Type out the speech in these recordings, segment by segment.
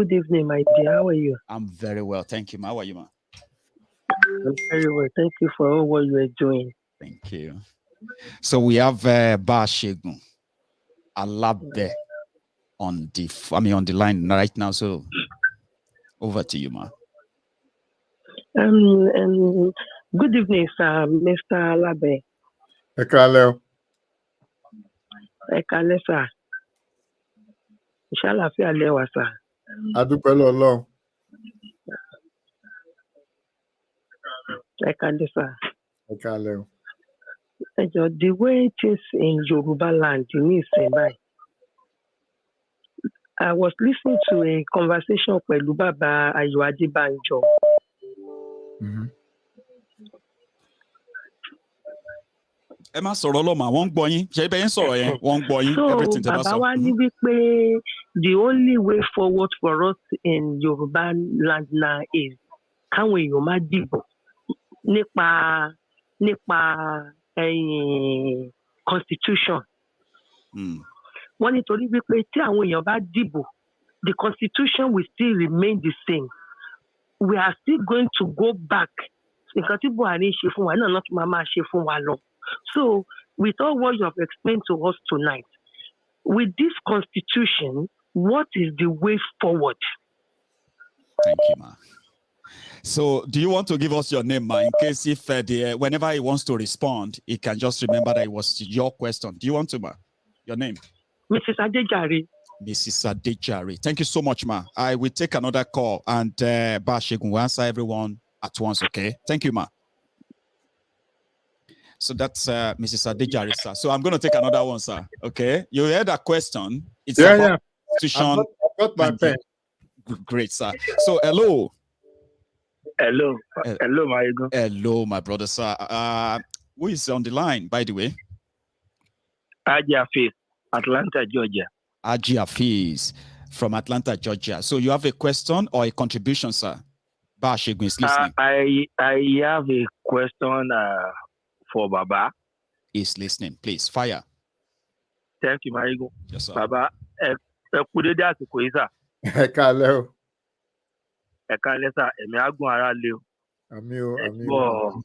Good evening, my dear. How are you? I'm very well. Thank you, ma. How are you, ma? I'm very well. Thank you for all what you are doing. Thank you. So we have Ba Shegun Alabe on the line right now. So over to you, ma. Good evening, sir, Mr. Alabe. Hello. Ekale, sir. Inshallah, fi alewa, sir. Adúpẹ́ lọ́lọ́run. Ekale, sir. Hello. The way it is in Yoruba land, in Isenbai, I was listening to a conversation with Baba Ayo Adebanjo. Ẹ má sọ̀rọ̀ lọ́mọ àwọn ń gbọ́ yín ṣe bẹ́ẹ̀ ń sọ̀rọ̀ yẹn wọ́n ń gbọ́ yín everything tẹ́ bá sọ. Bàbá wa ní wípé the only way forward for us in Yoruba land now is káwọn èèyàn má dìbò nípa constitution. Wọ́n nítorí wípé tí àwọn èèyàn bá dìbò, the constitution will still remain the same. We are still going to go back. Nǹkan tí Buhari ń ṣe fún wa náà náà tún máa ṣe fún wa lọ. So, with all what you have explained to us tonight, with this constitution, what is the way forward? Thank you, ma. So, do you want to give us your name, ma, in case if whenever he wants to respond, he can just remember that it was your question. Do you want to, ma? Your name? Mrs. Adejari. Mrs. Adejari. Thank you so much, ma. I will take another call and Ba Shegun will answer everyone at once, okay? Thank you, ma. So that's Mrs. Adejari, sir. So I'm going to take another one, sir. Okay. You heard that question. It's about constitution. I've got my pen. Great, sir. So hello. Hello, my ego. Hello, my brother, sir. Who is on the line, by the way? Aji Hafiz, Atlanta, Georgia. Aji Hafiz from Atlanta, Georgia. So you have a question or a contribution, sir? Ba Shegun is listening. I have a question for Baba. Is listening. Please, fire. Thank you, my ego. Yes, sir. Baba, kudede àsìkò yìí sà. Hello. Ẹ káalẹ́ sà, ẹ̀mí ágùn ara lé o. Àmín o, àmín o. Ẹ̀gbọ́n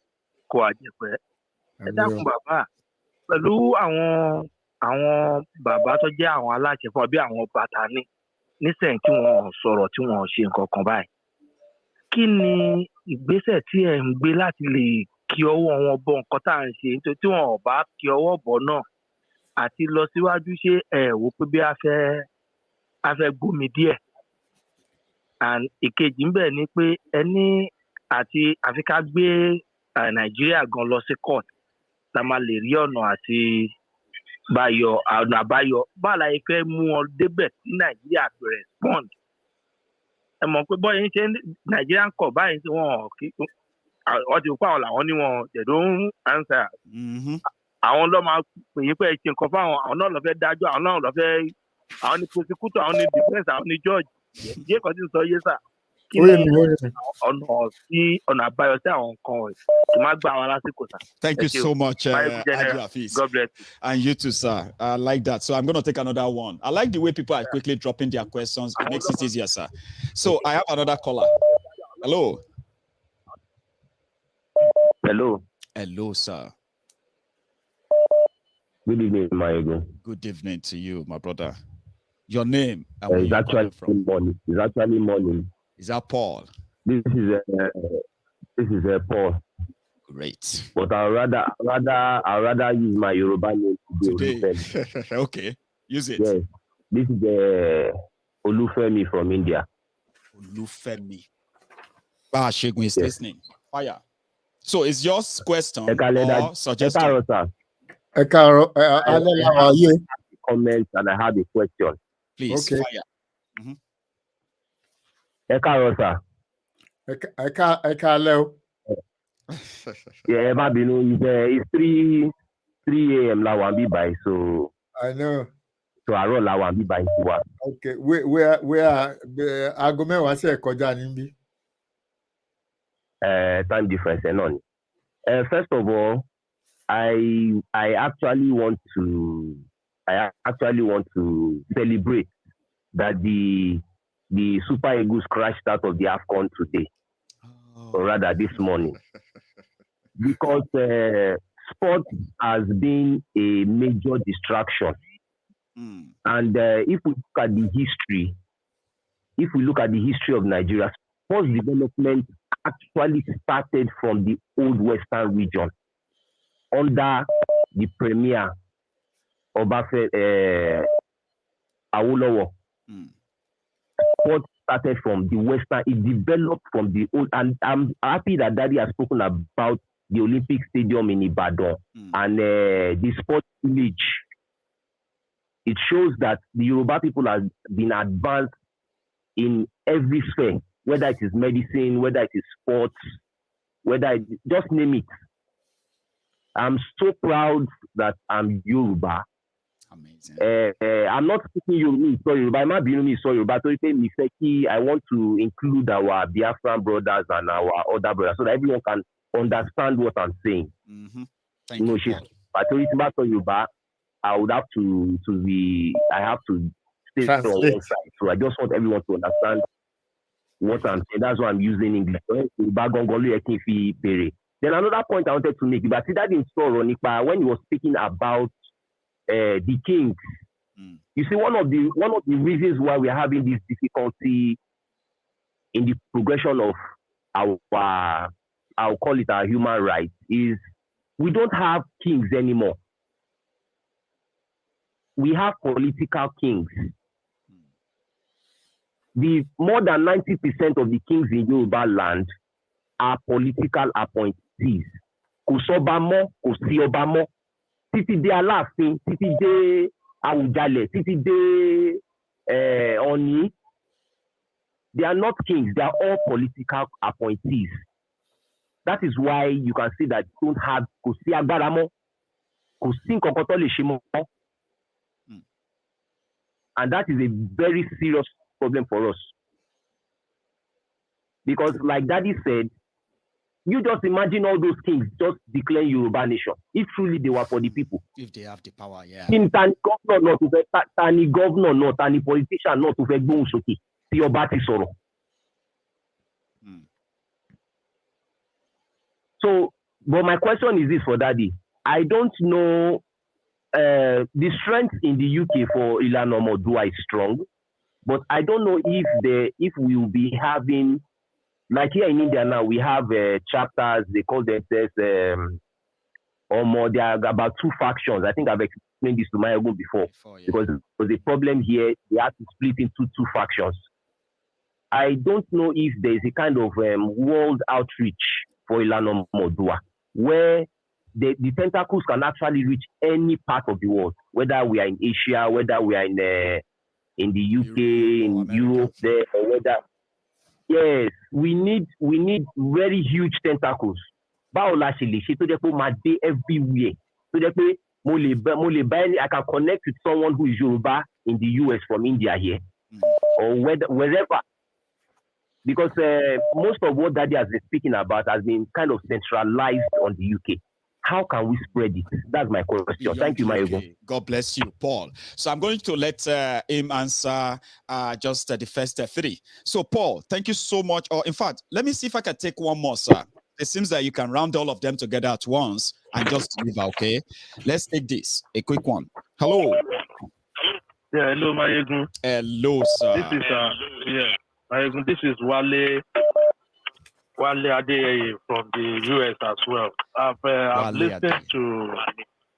kò àjẹpẹ́. Ẹ dákun bàbá, pẹ̀lú àwọn bàbá tó jẹ́ àwọn aláṣẹ fún ọ bí àwọn bàtà nísẹ̀yìn tí wọ́n sọ̀rọ̀ tí wọ́n ṣe nǹkan kan báyìí. Kí ni ìgbésẹ̀ tí ẹ̀ ń gbé láti lè kí ọwọ́ wọn bọ nǹkan tá à ń ṣe nítorí tí wọn ò bá kí ọwọ́ bọ̀ náà àti lọ síwájú ṣé ẹ wò pé bí a fẹ́ gbómi díẹ̀. And ìkejì ń bẹ̀ ni pé ẹni àfi ká gbé Nàìjíríà gan lọ sí court tá máa lè rí ọ̀nà àti ọ̀nà àbáyọ báàlà yìí fẹ́ mú wọn débẹ̀ tí Nàìjíríà fi respond. Ẹ mọ̀ pé bọ́yìn ṣe Nàìjíríà ń kọ̀ báyìí tí wọ́n ti kó àwọn làwọn ní wọn they don't answer. Àwọn ló máa pè yín pé ṣe nǹkan fáwọn àwọn náà lọ fẹ́ dájọ́ àwọn náà lọ fẹ́ àwọn ní prosecutor àwọn ní defence àwọn ní judge. Yé kan tí ń sọ yé sà. Kí ni ọ̀nà àbáyọ sí àwọn nǹkan ẹ̀ tó máa gbà wọn lásìkò sà. Thank you so much, Aji Hafiz. God bless you. And you too, sir. I like that. So I'm going to take another one. I like the way people are quickly dropping their questions. It makes it easier, sir. So I have another caller. Hello. Hello. Hello, sir. Good evening, my ego. Good evening to you, my brother. Your name and where you're calling from? Morning. It's actually morning. Is that Paul? This is Paul. Great. But I'd rather use my Yoruba name today. Okay, use it. Yes. This is Olufemi from India. Olufemi. Ba Shegun is listening. Fire. So is your question or suggestion? Comments and I have a question. Please, okay. Fire. Ekarosa. Ekalo. Yeah, it's 3 a.m. la wan be by, so I know. So I roll la wan be by. Okay, where aago mẹ́wàá ṣe kọjá níbí. Time difference none. First of all, I actually want to celebrate that the the Super Eagles crashed out of the AFCON today, or rather this morning, because sport has been a major distraction. And if we look at the history, of Nigeria, sports development actually started from the old Western region under the premier Awolowo. Sport started from the Western, it developed from the old, and I'm happy that Daddy has spoken about the Olympic Stadium in Ibadan and the sports village. It shows that the Yoruba people have been advanced in every sphere, whether it is medicine, whether it is sports, just name it. I'm so proud that I'm Yoruba. Amazing. I'm not speaking Yoruba. I'm not being Yoruba. I want to include our Biafran brothers and our other brothers so that everyone can understand what I'm saying. Thank you, Paul. Yoruba, I would have to stay on one side. So I just want everyone to understand what I'm saying. That's why I'm using English. Then another point I wanted to make, but that in store when he was speaking about the kings. You see, one of the reasons why we're having this difficulty in the progression of our, I'll call it our human rights, is we don't have kings anymore. We have political kings. The more than 90% of the kings in Yoruba land are political appointees. Kò sọ́ba mọ́, kò sí ọba mọ́. Títí dé Aláàfin, títí dé Àwùjalẹ̀, títí dé Ọ̀ọ̀ni. They are not kings, they are all political appointees. That is why you can see that you don't have kò sí agbára mọ́, kò sí nǹkan kan tó lè ṣe mọ́. And that is a very serious problem for us. Because like Daddy said, you just imagine all those kings just declaring Yoruba nation. If truly they were for the people. If they have the power, yeah. Tani governor not, tani politician not to fẹ́ gbóhùn sókè tí ọba ti sọ̀rọ̀. So, but my question is this for Daddy. I don't know, the strength in the UK for Ilana Oduduwa is strong, but I don't know if we will be having, like here in India now, we have chapters, they call themselves, or more, there are about 2 factions. I think I've explained this to my own before, because there was a problem here, they had to split into 2 factions. I don't know if there is a kind of world outreach for Ilana Oduduwa, where the tentacles can actually reach any part of the world, whether we are in Asia, whether we are in the UK, in Europe, there, or whether. Yes, we need very huge tentacles. Báwo la ṣe lè ṣe tó jẹ́ pé ó máa dé everywhere. Tó jẹ́ pé mo lè bá I can connect with someone who is Yoruba in the US from India here, or wherever. Because most of what Daddy has been speaking about has been kind of centralized on the UK. How can we spread it? That's my question. Thank you, Mayogo. God bless you, Paul. So I'm going to let him answer just the first 3. So, Paul, thank you so much. Or in fact, let me see if I can take one more, sir. It seems that you can round all of them together at once and just leave, okay? Let's take this, a quick one. Hello. Yeah, hello, Mayogo. Hello, sir. This is Mayogo. This is Wale Adeyeye from the US as well. I've listened to.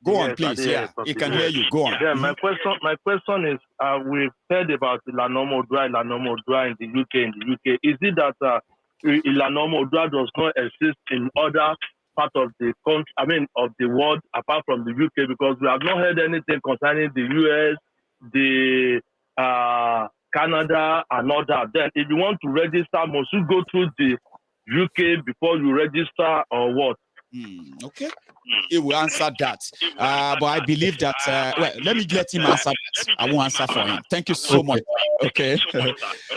Go on, please. Yeah, he can hear you. Go on. Yeah, my question is: we've heard about Ilana Oduduwa in the UK. Is it that Ilana Oduduwa does not exist in other parts of the country? Of the world apart from the UK? Because we have not heard anything concerning the US, the Canada, and all that. Then, if you want to register, must you go through the UK before you register or what? Okay, he will answer that. But I believe that, well, let me let him answer that. I won't answer for him. Thank you so much. Okay.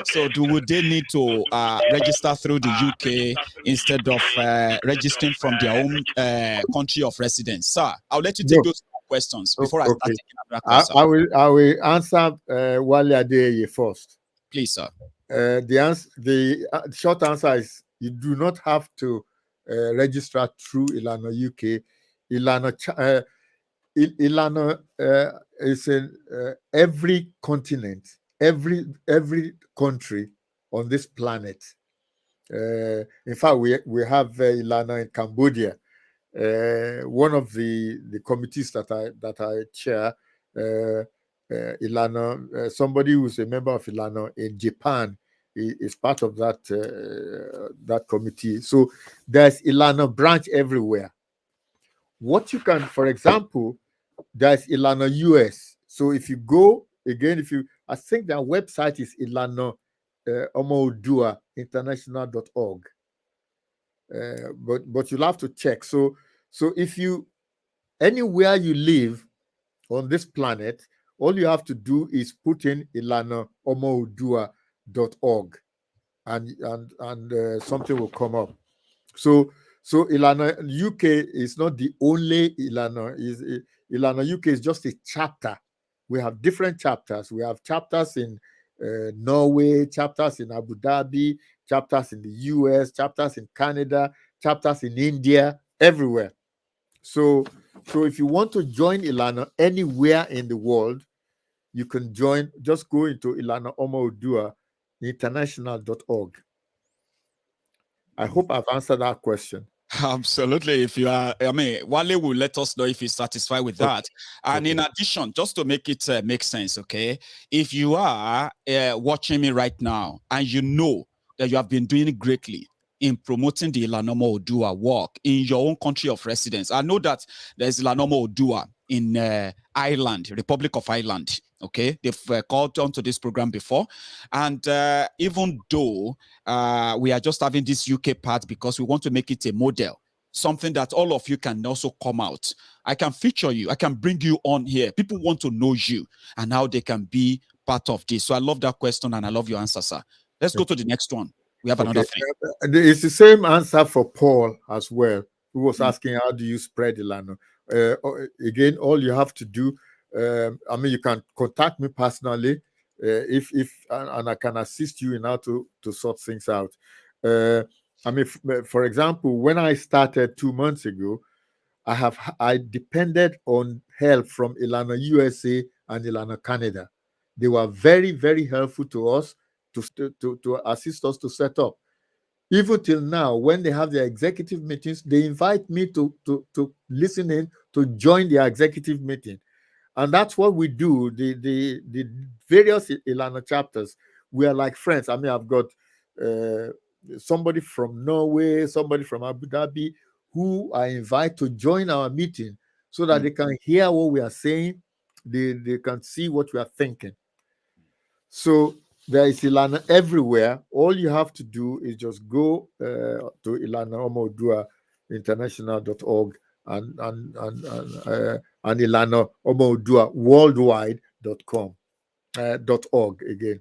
So would they need to register through the UK instead of registering from their own country of residence? Sir, I'll let you take those questions before I start taking another question. I will answer Wale Adeyeye first. Please, sir. the short answer is you do not have to register through Ilana UK. Ilana is in every continent, every country on this planet. In fact, we have Ilana in Cambodia. One of the committees that I chair, Ilana, somebody who's a member of Ilana in Japan is part of that committee. So there's Ilana branch everywhere. What you can, for example, there's Ilana US. So if you go again, I think their website is Ilana Oduduwa international.org. But you'll have to check. So if you anywhere you live on this planet, all you have to do is put in ilanaomoodua.org and something will come up. So Ilana UK is not the only Ilana. Ilana UK is just a chapter. We have different chapters. We have chapters in Norway, chapters in Abu Dhabi, chapters in the US, chapters in Canada, chapters in India, everywhere. So if you want to join Ilana anywhere in the world, you can join. Just go into Ilana Omoodua international.org. I hope I've answered that question. Absolutely. If you are, Wale will let us know if he's satisfied with that. And in addition, just to make it make sense, okay, if you are watching me right now and you know that you have been doing greatly in promoting the Ilana Oduduwa work in your own country of residence, I know that there's Ilana Oduduwa in Ireland, Republic of Ireland. Okay, they've called onto this program before, and even though we are just having this UK part because we want to make it a model, something that all of you can also come out. I can feature you, I can bring you on here. People want to know you and how they can be part of this. So I love that question and I love your answer, sir. Let's go to the next one. We have another thing. It's the same answer for Paul as well, who was asking how do you spread Ilana. Again, all you have to do, you can contact me personally and I can assist you in how to sort things out. For example, when I started 2 months ago, I depended on help from Ilana USA and Ilana Canada. They were very, very helpful to us to assist us to set up. Even till now, when they have their executive meetings, they invite me to listen in, to join their executive meeting. And that's what we do. The various Ilana chapters, we are like friends. I've got somebody from Norway, somebody from Abu Dhabi, who I invite to join our meeting so that they can hear what we are saying. They can see what we are thinking. So there is Ilana everywhere. All you have to do is just go to Ilana Omoodua international.org and Ilana Omoodua worldwide.com .org again.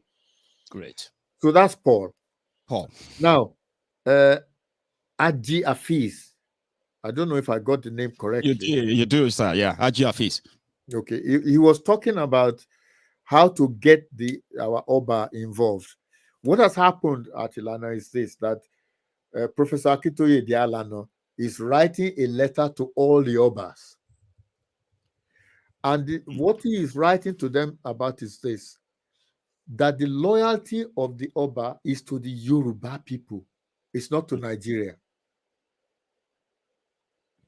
Great. So that's Paul. Now, Aji Afiz. I don't know if I got the name correctly. You do, sir. Yeah, Aji Afiz. Okay. He was talking about how to get our Oba involved. What has happened at Ilana is this, that Professor Akintoye Dialano is writing a letter to all the Obas. And what he is writing to them about is this, that the loyalty of the Oba is to the Yoruba people. It's not to Nigeria.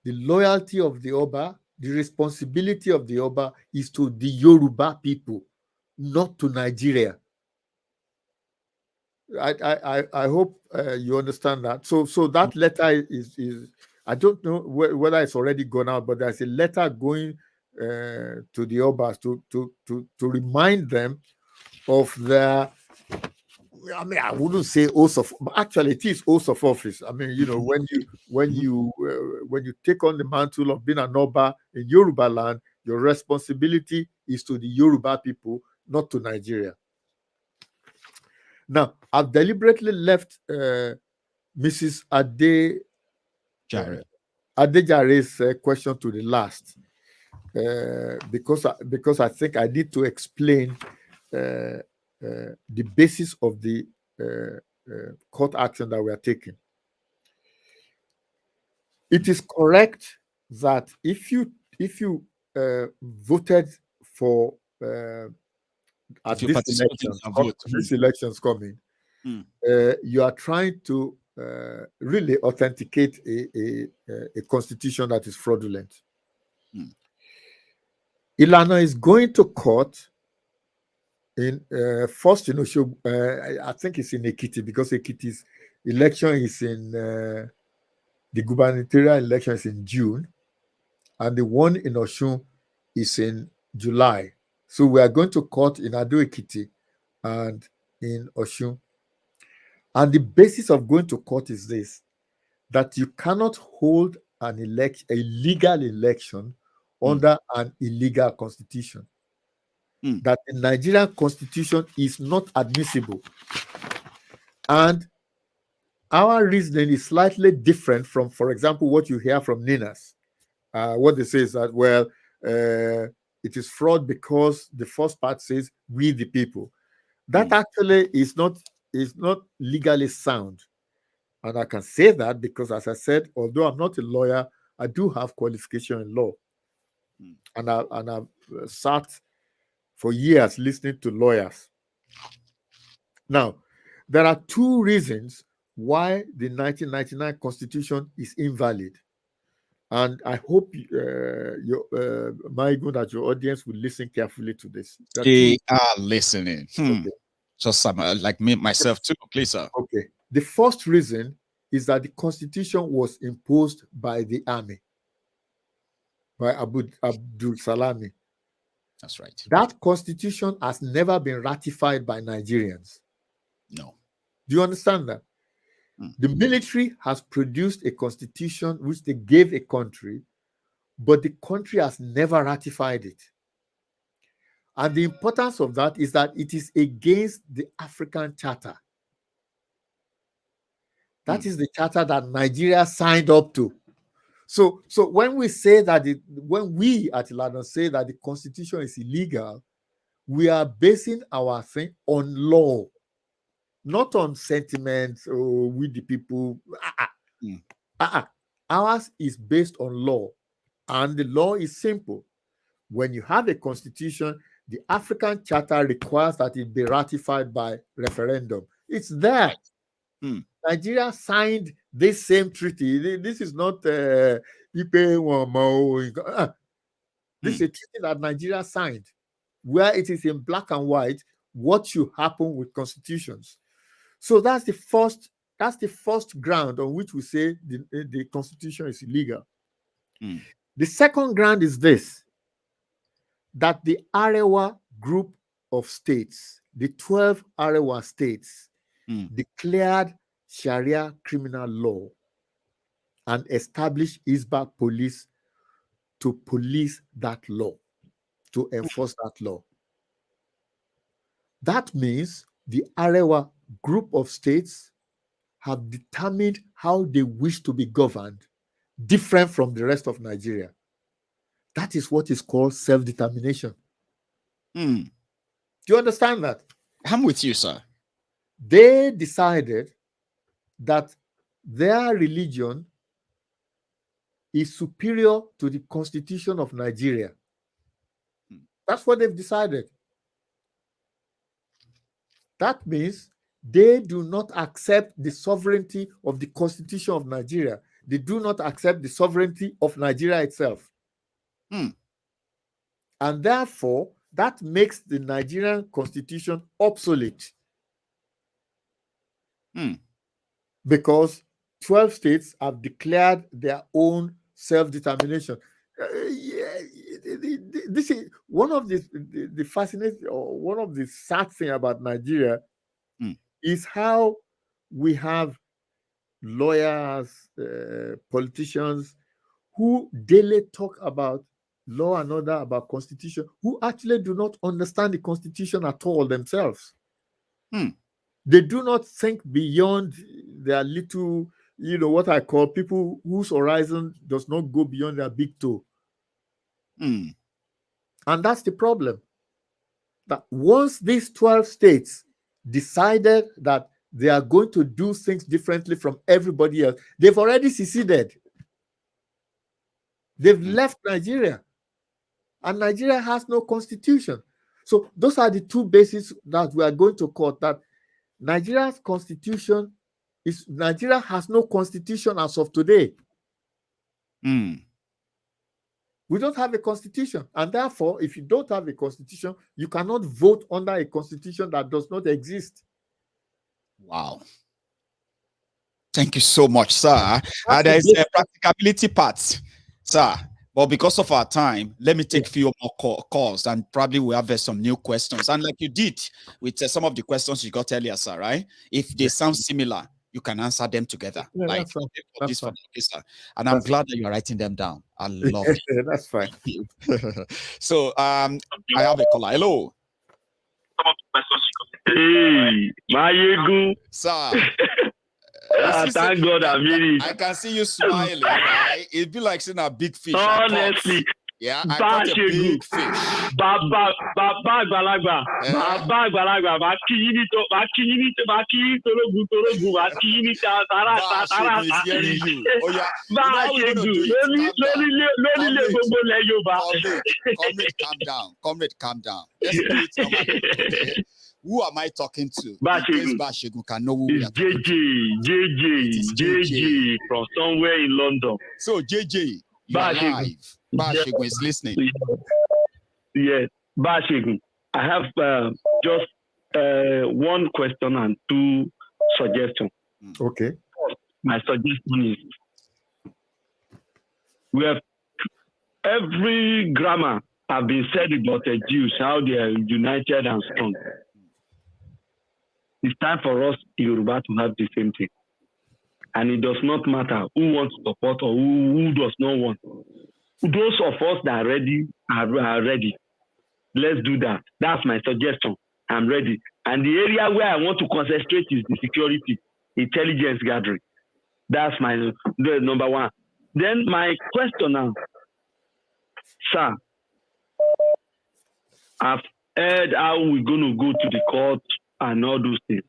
The loyalty of the Oba, the responsibility of the Oba is to the Yoruba people, not to Nigeria. I hope you understand that. So that letter is I don't know whether it's already gone out, but there's a letter going to the Obas to remind them of their. I wouldn't say oath of, but actually it is oath of office. When you take on the mantle of being an Oba in Yoruba land, your responsibility is to the Yoruba people, not to Nigeria. Now, I've deliberately left Mrs. Adejare's question to the last because I think I need to explain the basis of the court action that we are taking. It is correct that if you voted for at these elections coming, you are trying to really authenticate a constitution that is fraudulent. Ilana is going to court in first, I think it's in Ekiti, because Ekiti's election is in the gubernatorial election is in June, and the one in Osun is in July. So we are going to court in Ado Ekiti and in Osun. And the basis of going to court is this, that you cannot hold a legal election under an illegal constitution. That the Nigerian constitution is not admissible. And our reasoning is slightly different from, for example, what you hear from Ninas. What they say is that, well, it is fraud because the first part says we the people. That actually is not legally sound. And I can say that because, as I said, although I'm not a lawyer, I do have qualification in law. And I've sat for years listening to lawyers. Now, there are two reasons why the 1999 Constitution is invalid. And I hope, Maigun, that your audience will listen carefully to this. They are listening. Okay. Just like me, myself too, please, sir. Okay. The first reason is that the Constitution was imposed by the army, by Abdul Salami. That's right. That Constitution has never been ratified by Nigerians. No. Do you understand that? The military has produced a constitution which they gave a country, but the country has never ratified it. And the importance of that is that it is against the African Charter. That is the charter that Nigeria signed up to. So when we say that, when we at Ilana say that the constitution is illegal, we are basing our thing on law, not on sentiments or with the people. Ours is based on law, and the law is simple. When you have a constitution, the African Charter requires that it be ratified by referendum. It's there. Nigeria signed this same treaty. This is not this is a treaty that Nigeria signed, where it is in black and white what should happen with constitutions. So that's the first ground on which we say the constitution is illegal. The second ground is this, that the Arewa group of states, the 12 Arewa states, declared Sharia criminal law and established Hisbah police to police that law, to enforce that law. That means the Arewa group of states have determined how they wish to be governed, different from the rest of Nigeria. That is what is called self-determination. Do you understand that? I'm with you, sir. They decided that their religion is superior to the constitution of Nigeria. That's what they've decided. That means they do not accept the sovereignty of the constitution of Nigeria. They do not accept the sovereignty of Nigeria itself. And therefore, that makes the Nigerian constitution obsolete. Because 12 states have declared their own self-determination. This is one of the fascinating, or one of the sad things about Nigeria is how we have lawyers, politicians who daily talk about law and order, about constitution, who actually do not understand the constitution at all themselves. They do not think beyond their little, what I call people whose horizon does not go beyond their big toe. And that's the problem. That once these 12 states decided that they are going to do things differently from everybody else. They've already seceded. They've left Nigeria. And Nigeria has no constitution. So those are the two bases that we are going to court, that Nigeria's constitution is, Nigeria has no constitution as of today. We don't have a constitution. And therefore, if you don't have a constitution, you cannot vote under a constitution that does not exist. Wow. Thank you so much, sir. There is a practicability part, sir. But because of our time, let me take a few more calls, and probably we'll have some new questions. And like you did with some of the questions you got earlier, sir, right? If they sound similar, you can answer them together. Yeah, like that's fine. And I'm glad that you're writing them down. I love it. That's fine. So I have a caller. Hello. Hey, Mayegu. Sir. Thank God I'm here. I can see you smiling, right? It'd be like seeing a big fish. Honestly. Yeah, I caught a big fish. Baba Balagba. Baba Balagba. Comrade, calm down. Let's do it normally, okay? Who am I talking to? Bashegun can know who we are talking to. JJ from somewhere in London. So JJ, you are live. Bashegun is listening. Yes, Bashegun. I have just one question and two suggestions. Okay. My suggestion is, we have every grammar have been said about the Jews, how they are united and strong. It's time for us, Yoruba, to have the same thing. And it does not matter who wants to support or who does not want. Those of us that are ready are ready. Let's do that. That's my suggestion. I'm ready. And the area where I want to concentrate is the security, intelligence gathering. That's my number one. Then my question now, sir, I've heard how we're going to go to the court and all those things.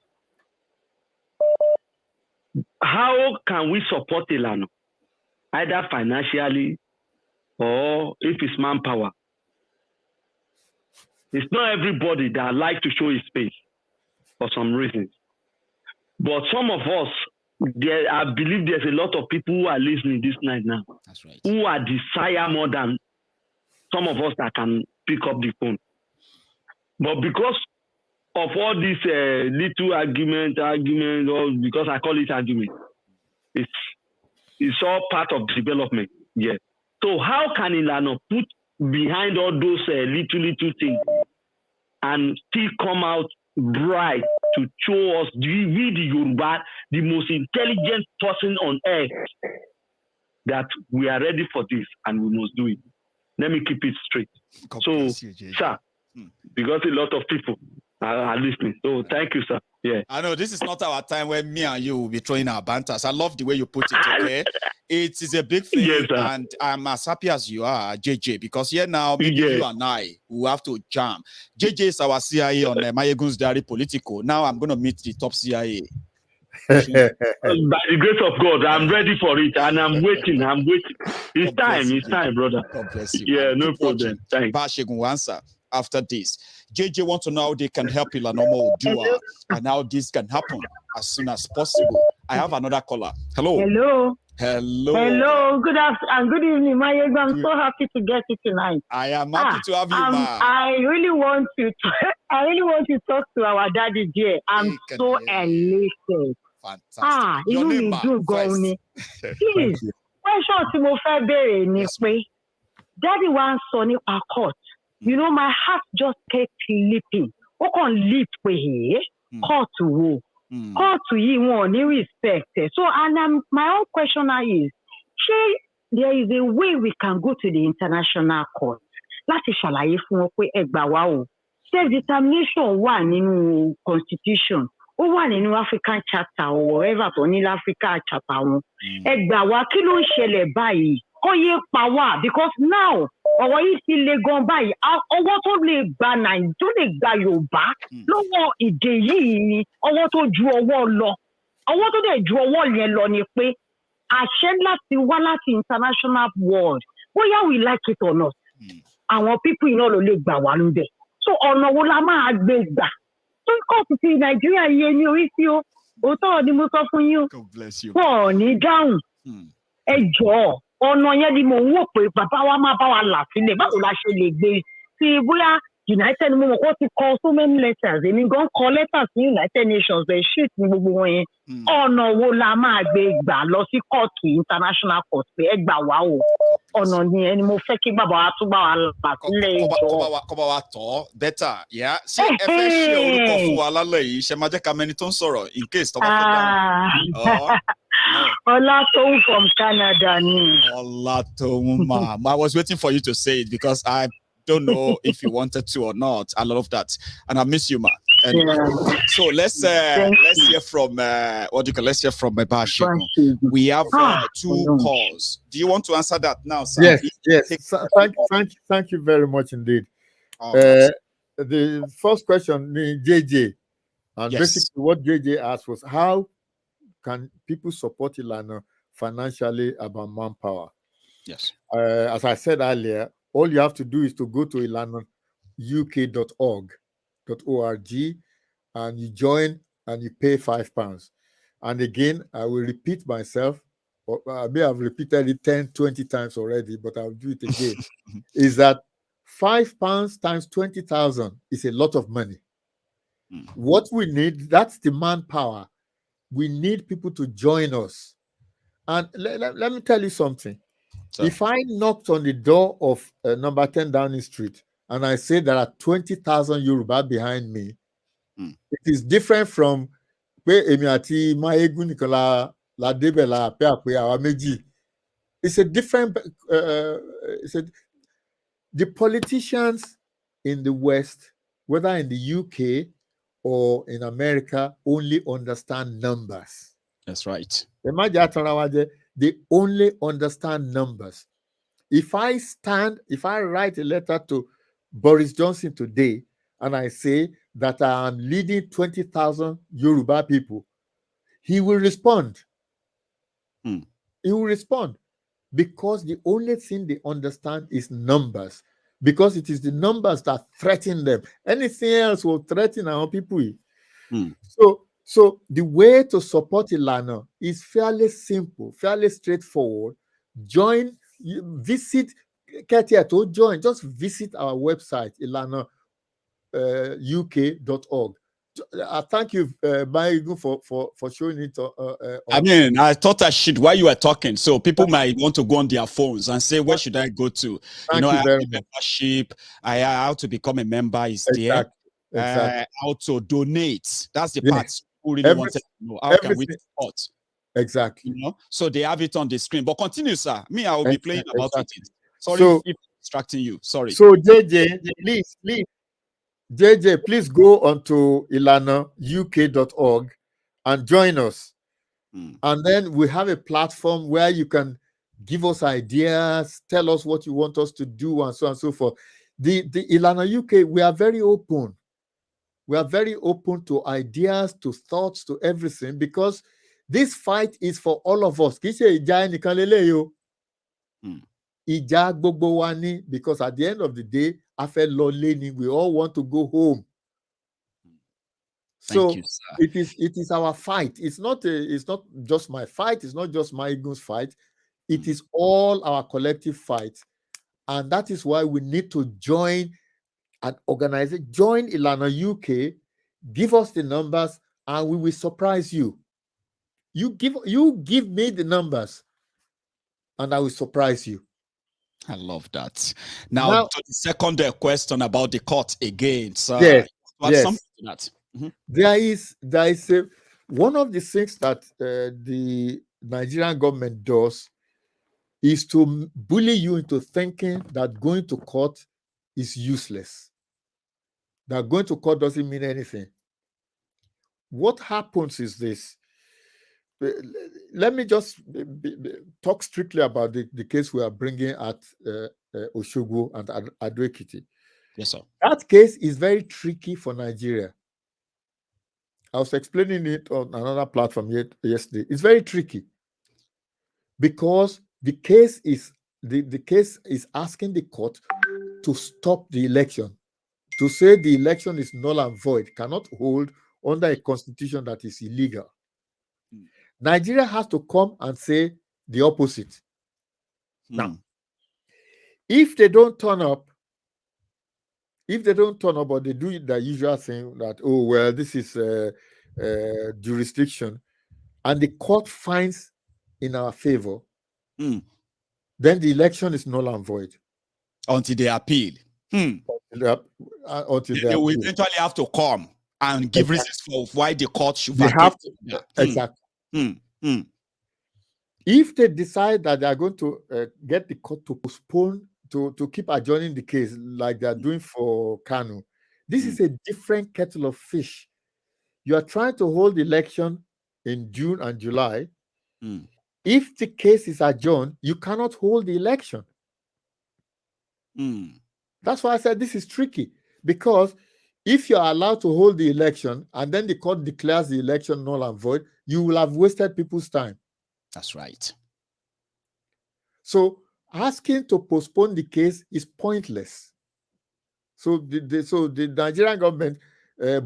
How can we support Ilana, either financially or if it's manpower? It's not everybody that like to show his face for some reasons. But some of us, I believe there's a lot of people who are listening this night now. That's right. Who are desire more than some of us that can pick up the phone. But because of all these little argument, or because I call it argument, it's all part of development. Yeah. So how can Ilana put behind all those little things and still come out bright to show us we the Yoruba, the most intelligent person on earth, that we are ready for this and we must do it. Let me keep it straight. So, sir, because a lot of people are listening. So thank you, sir. Yeah. I know this is not our time when me and you will be throwing our banters. I love the way you put it, okay? It is a big thing, yes, and I'm as happy as you are, JJ, because here now, maybe you and I will have to jam. JJ is our CIA on Mayegun's Diary Political. Now I'm going to meet the top CIA. By the grace of God, I'm ready for it, and I'm waiting. It's time, brother. God bless you. Yeah, no problem. Thanks. Bashegun will answer after this. JJ wants to know how they can help Ilana Oduduwa and how this can happen as soon as possible. I have another caller. Hello. Good afternoon and good evening, Mayegun. I'm so happy to get you tonight. I am happy to have you, ma. I really want to talk to our daddy J. I'm so elated. Fantastic. Your name, ma. Please, question tí mo fẹ́ béèrè ni pé, daddy wants Sonny a court. You know, my heart just kept leaping. Ó kàn leap pé court wo. Court yìí wọn ní respect. So, and my own question now is, there is a way we can go to the international court láti ṣàlàyé fún wọn pé ẹ gbà wá o. Self-determination wà nínú constitution. Ó wà nínú African Charter or wherever tó ní African Charter wọn. Ẹ gbà wá, kí ló ń ṣẹlẹ̀ báyìí? kọ́ yé pa wá because now ọ̀rọ̀ yìí ti le gan báyìí ọwọ́ tó lè gba tó lè gba Yorùbá lọ́wọ́ ìdè yìí ni ọwọ́ tó ju ọwọ́ lọ ọwọ́ tó dẹ̀ ju ọwọ́ yẹn lọ ni pé àṣẹ láti wá láti international world bóyá we like it or not àwọn people iná ló lè gbà wá lóbẹ̀ so ọ̀nà wo la máa gbé gbà tó kọ́ọ̀tù ti Nàìjíríà yé ní orí sí o òótọ́ ni mo sọ fún yín o wọn ò ní dáhùn ẹ jọ̀ọ́ ọ̀nà yẹn ni mò ń wò pé bàbá wa máa bá wa là sílẹ̀ báwo la ṣe lè gbé sí bóyá United mo mọ̀ kó ti kọ so many letters èmi gan kọ letters ní United Nations ẹ̀ shit ní gbogbo wọn yẹn ọ̀nà wo la máa gbé gbà lọ sí kóòtù international court pé ẹ gbà wá o ọ̀nà yẹn ni mo fẹ́ kí bàbá wa tún bá wa là sílẹ̀ ìjọ. kọ́ bá wa tọ́ bẹ́tà yá ṣé ẹ fẹ́ ṣe orúkọ fún wa lálẹ́ yìí ṣe máa jẹ́ ká mẹ́ni tó ń sọ̀rọ̀ in case tó bá fẹ́ dáhùn. Olatohun from Canada ni. Olatohun, ma'am. I was waiting for you to say it because I don't know if you wanted to or not. I love that, and I miss you, ma. Anyway, so let's hear from let's hear from Bashi. We have 2 calls. Do you want to answer that now, sir? Yes. Thank you very much indeed. The first question, JJ, and basically what JJ asked was how can people support Ilana financially about manpower? Yes. As I said earlier, all you have to do is to go to ilanauk.org, and you join and you pay £5. And again, I will repeat myself. I may have repeated it 10, 20 times already, but I'll do it again. Is that £5 times 20,000 is a lot of money. What we need, that's the manpower. We need people to join us. And let me tell you something. So, if I knocked on the door of number 10 Downing Street and I say there are 20,000 Yoruba behind me, it is different from it's a different the politicians in the West, whether in the UK or in America, only understand numbers. That's right. They only understand numbers. If I write a letter to Boris Johnson today and I say that I am leading 20,000 Yoruba people, he will respond. He will respond because the only thing they understand is numbers, because it is the numbers that threaten them. Anything else will threaten our people. So the way to support Ilana is fairly simple, fairly straightforward. Visit just visit our website, ilanauk.org. Thank you, Maigun, for showing it. I mean, I thought I should while you were talking, so people might want to go on their phones and say, "Where should I go to?" Thank you I have very a membership. How to become a member is there. Exactly. How to donate. That's the part who really wanted to know. How can we support? Exactly. So they have it on the screen. But continue, sir. Me, I will be playing about it. Sorry if distracting you. Sorry. So JJ, please go onto ilanauk.org and join us. And then we have a platform where you can give us ideas, tell us what you want us to do, and so on and so forth. The Ilana UK, we are very open. We are very open to ideas, to thoughts, to everything, because this fight is for all of us. Because at the end of the day, we all want to go home. So it is our fight. It's not just my fight. It's not just my ego's fight. It is all our collective fight, and that is why we need to join an organization. Join Ilana UK. Give us the numbers, and we will surprise you. You give me the numbers, and I will surprise you. I love that. Now to the second question about the court again. So yes. Something to that. There is one of the things that the Nigerian government does is to bully you into thinking that going to court is useless. That going to court doesn't mean anything. What happens is this. let me just talk strictly about the case we are bringing at Oshogbo and Ado-Ekiti. Yes, sir. That case is very tricky for Nigeria. I was explaining it on another platform yesterday. It's very tricky because the case is asking the court to stop the election, to say the election is null and void, cannot hold under a constitution that is illegal. Nigeria has to come and say the opposite. Now, if they don't turn up, or they do the usual thing that, oh, well, this is jurisdiction, and the court finds in our favor, then the election is null and void. Until they appeal. Until they will eventually have to come and give reasons for why the court should vacate. Exactly. If they decide that they are going to get the court to postpone, to keep adjourning the case like they are doing for Kanu, this is a different kettle of fish. You are trying to hold the election in June and July. If the case is adjourned, you cannot hold the election. That's why I said this is tricky, because if you are allowed to hold the election and then the court declares the election null and void, you will have wasted people's time. That's right. So asking to postpone the case is pointless. So the Nigerian government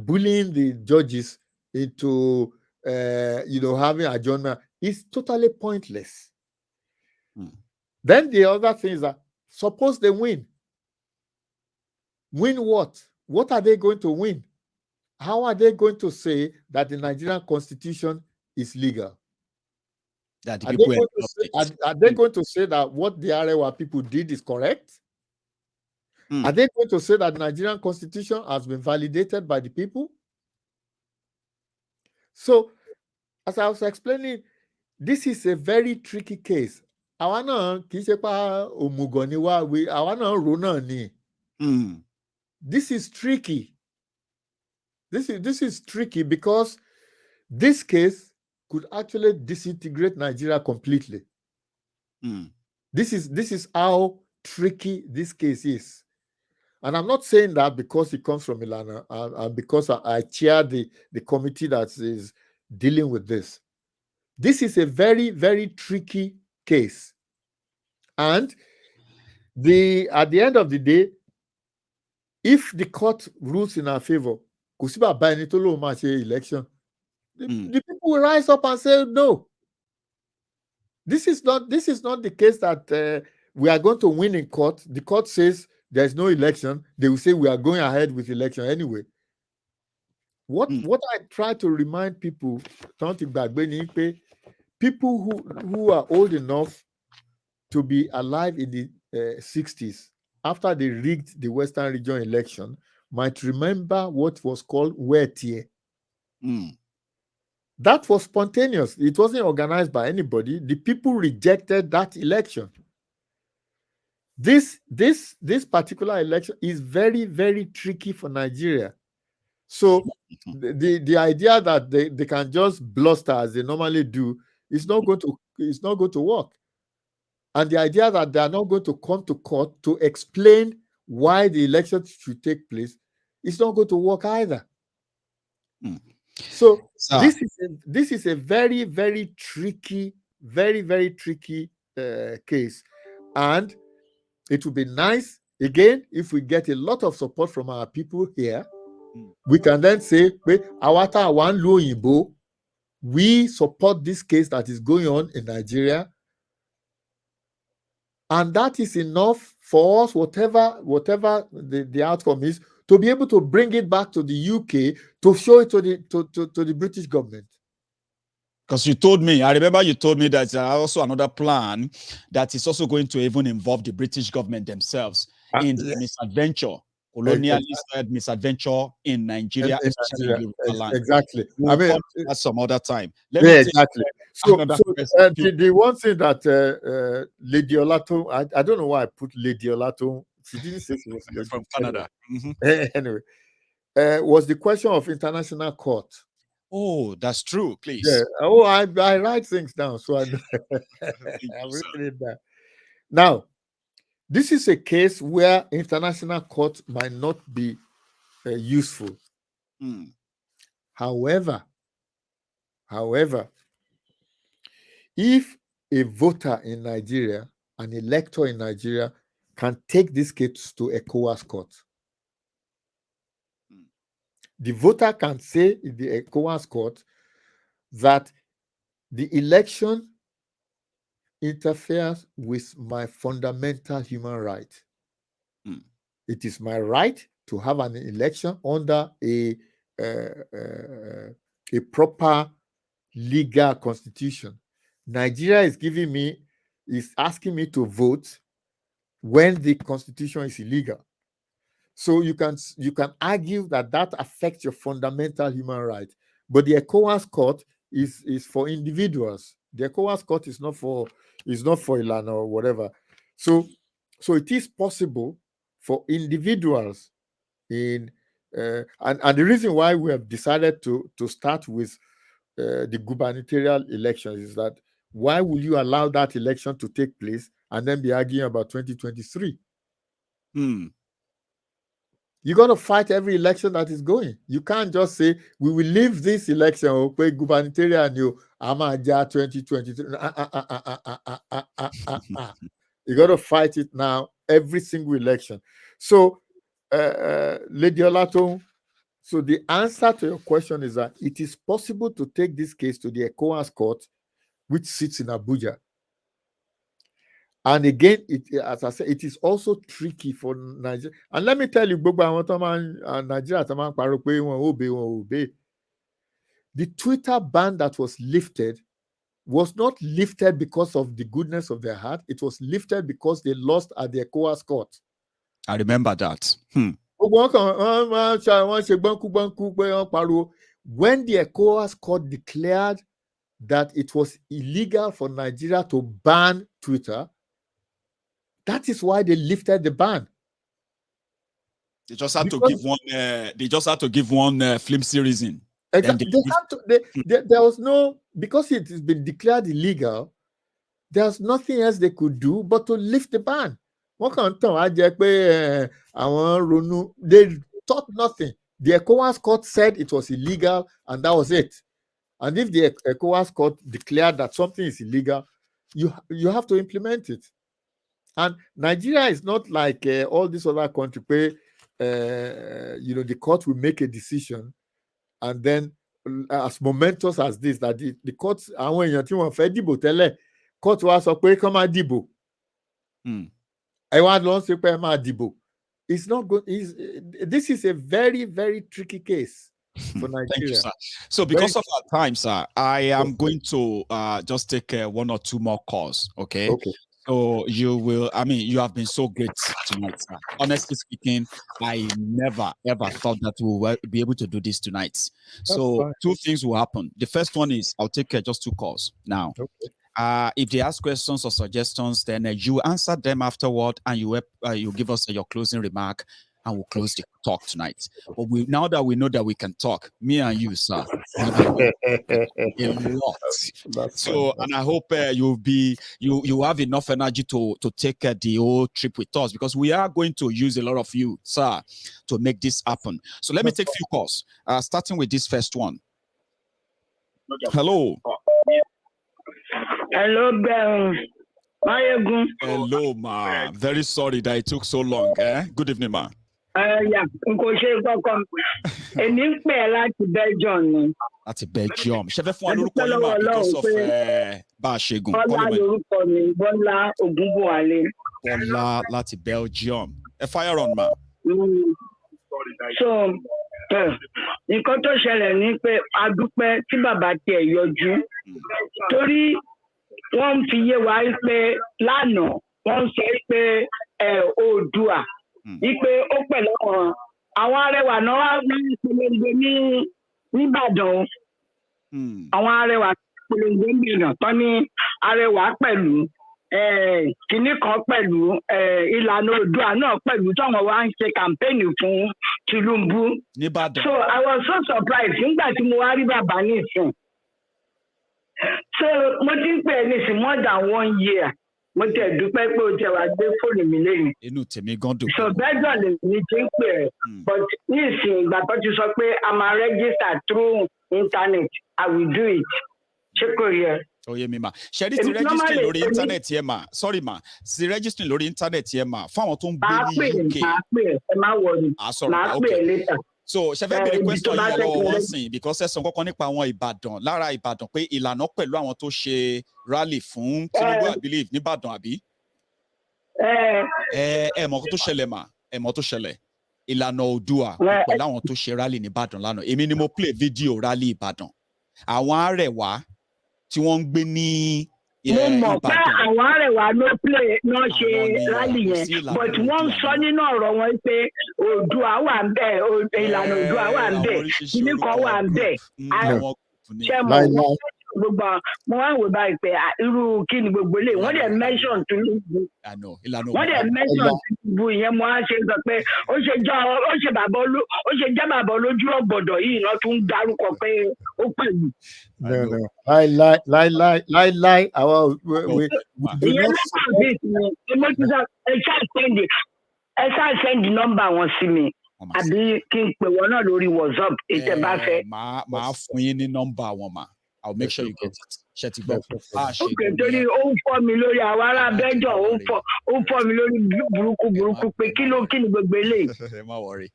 bullying the judges into having adjournment is totally pointless. Then the other thing is that suppose they win. Win what? What are they going to win? How are they going to say that the Nigerian constitution is legal? Are they going to say that what the Arewa people did is correct? Are they going to say that the Nigerian constitution has been validated by the people? So, as I was explaining, this is a very tricky case. This is tricky. This is tricky because this case could actually disintegrate Nigeria completely. This is how tricky this case is. And I'm not saying that because it comes from Ilana and because I chair the committee that is dealing with this. This is a very, very tricky case. And at the end of the day, if the court rules in our favor, election, the people will rise up and say no. This is not the case that we are going to win in court. The court says there's no election. They will say we are going ahead with election anyway. What I try to remind people, people who are old enough to be alive in the 60s, after they rigged the Western Region election, might remember what was called Wetie. That was spontaneous. It wasn't organized by anybody. The people rejected that election. This particular election is very, very tricky for Nigeria. So the idea that they can just bluster as they normally do is not going to work. And the idea that they are not going to come to court to explain why the election should take place is not going to work either. So this is a very, very tricky, very, very tricky case. And it would be nice, again, if we get a lot of support from our people here, we can then say, we support this case that is going on in Nigeria. And that is enough for us, whatever the outcome is, to be able to bring it back to the UK to show it to the British government. Because I remember you told me that there's also another plan that is also going to even involve the British government themselves in the misadventure, colonialist misadventure in Nigeria, especially in Yoruba land. Exactly. We'll come to that some other time. Exactly. So the one thing that Lady Olato, I don't know why I put Lady Olato. She didn't say she was from Canada. Anyway, was the question of international court. Oh, that's true. Please. Yeah. Oh, I write things down, so I know. I'm written it down. Now, this is a case where international court might not be useful. However, if a voter in Nigeria, an elector in Nigeria, can take this case to ECOWAS court, the voter can say in the ECOWAS court that the election interferes with my fundamental human right. It is my right to have an election under a proper legal constitution. Nigeria is asking me to vote when the constitution is illegal. So you can argue that affects your fundamental human right. But the ECOWAS court is for individuals. The ECOWAS court is not for Ilana or whatever. So it is possible for individuals and the reason why we have decided to start with the gubernatorial elections is that why will you allow that election to take place and then be arguing about 2023? You got to fight every election that is going. You can't just say we will leave this election or play gubernatorial and you Amaja 2023. You got to fight it now every single election. So, Lady Olato, so the answer to your question is that it is possible to take this case to the ECOWAS court, which sits in Abuja. And again, as I said, it is also tricky for Nigeria. And let me tell you, Nigeria, the Twitter ban that was lifted was not lifted because of the goodness of their heart. It was lifted because they lost at the ECOWAS court. I remember that. When the ECOWAS court declared that it was illegal for Nigeria to ban Twitter, that is why they lifted the ban. They just had to give one. They just had to give one flimsy reason. Exactly. There was no, because it has been declared illegal. There's nothing else they could do but to lift the ban. They thought nothing. The ECOWAS court said it was illegal, and that was it. And if the ECOWAS court declared that something is illegal, you have to implement it. And Nigeria is not like all these other countries where the court will make a decision, and then as momentous as this, that the courts, àwọn èèyàn tí wọ́n fẹ́ dìbò tẹ́lẹ̀, court wa sọ pé kán máa dìbò. Ẹ wá lọ sí pé ẹ máa dìbò. It's not good. This is a very, very tricky case for Nigeria. Thank you, sir. So because of our time, sir, I am going to just take one or two more calls, okay? Okay. So you have been so great tonight, sir. Honestly speaking, I never, ever thought that we will be able to do this tonight. So two things will happen. The first one is I'll take just two calls now. Okay. If they ask questions or suggestions, then you answer them afterward, and you give us your closing remark, and we'll close the talk tonight. But now that we know that we can talk, me and you, sir, a lot. So, and I hope you have enough energy to take the whole trip with us, because we are going to use a lot of you, sir, to make this happen. So let me take a few calls, starting with this first one. Hello. Hello, hello, ma. Very sorry that it took so long. Good evening, ma. Yeah, Belgium. That's a Belgium. Because of Bashegun. Bola láti Belgium. A fire on, ma. So, nǹkan tó ṣẹlẹ̀ ní pé a dúpẹ́ tí bàbá tiẹ̀ yọjú. Torí wọ́n fi yé wa pé lánàá wọ́n sọ pé Oduduwa wípé ó pẹ̀lú àwọn arẹwà náà wá ní polongo ní Ìbàdàn. Àwọn arẹwà polongo ní Ìbàdàn tán ní arẹwà pẹ̀lú kìnnì kan pẹ̀lú ìlànà Oòduà náà pẹ̀lú táwọn wá ń ṣe kàmpéènì fún Tinubu. So I was so surprised nígbà tí mo wá rí bàbá nísìn. So mo ti ń pè é nísìn more than 1 year. Mo tẹ̀ dúpẹ́ pé o tẹ̀ wá gbé fóònù mi lẹ́yìn. Inú tèmi gan dùn. So bẹ́ẹ̀dọ̀ lè ní ti ń pè é. But nísìn ìgbà tó ti sọ pé a máa register through internet, I will do it. Ṣé kò yẹ? Oye mi ma. Ṣẹ́rí ti registering lórí internet yẹn ma. Sorry ma. Ti registering lórí internet yẹn ma. Fáwọn tó ń gbé ní UK. Máa pè é, ẹ má wọrí. Máa pè é later. So ṣe fẹ́ bèrè question yẹn lọ́wọ́ wọn sìn because ẹ sọ kankan nípa àwọn Ìbàdàn lára Ìbàdàn pé Ìlànà pẹ̀lú àwọn tó ṣe rally fún Tinubu I believe ní Ìbàdàn àbí. Mọ̀ kó tó ṣẹlẹ̀ mà ẹ mọ̀ tó ṣẹlẹ̀ Ìlànà Oòduà pẹ̀lú àwọn tó ṣe rally ní Ìbàdàn lánàá èmi ni mo play video rally Ìbàdàn àwọn Arẹwà tí wọ́n ń gbé ní Ìbàdàn. Mo mọ̀ pé àwọn Arẹwà ló ṣe rally yẹn but wọ́n sọ nínú ọ̀rọ̀ wọn pé Oòduà wà ń bẹ̀ Ìlànà Oòduà wà ń bẹ̀ kíní kan wà ń bẹ̀ ṣé mo gbogbo mo wá wò báyìí pé irú kí ni gbogbo lè wọ́n dẹ̀ mention Tinubu wọ́n dẹ̀ mention Tinubu ìyẹn mo á ṣe sọ pé ó ṣe jẹ́ bàbá olójú ọ̀gbọ̀dọ̀ yìí lọ́ tún dárúkọ pé ó pẹ̀lú. láíláí àwọn ìyẹn lọ́pàá bíi ti mi mo ti sọ ẹ ṣáà send nọ́mbà wọn sí mi àbí kí n pè wọ́n náà lórí WhatsApp ètè bá fẹ́. Màá fún yín ní nọ́mbà wọn mà. I'll make sure you get it. Ṣé ti gbọ́? Okay, torí ó ń fọ́ mi lórí àwọn ará Bẹ́jọ̀ ó ń fọ́ mi lórí burúkú pé kí ni gbogbo eléyìí. Má worry.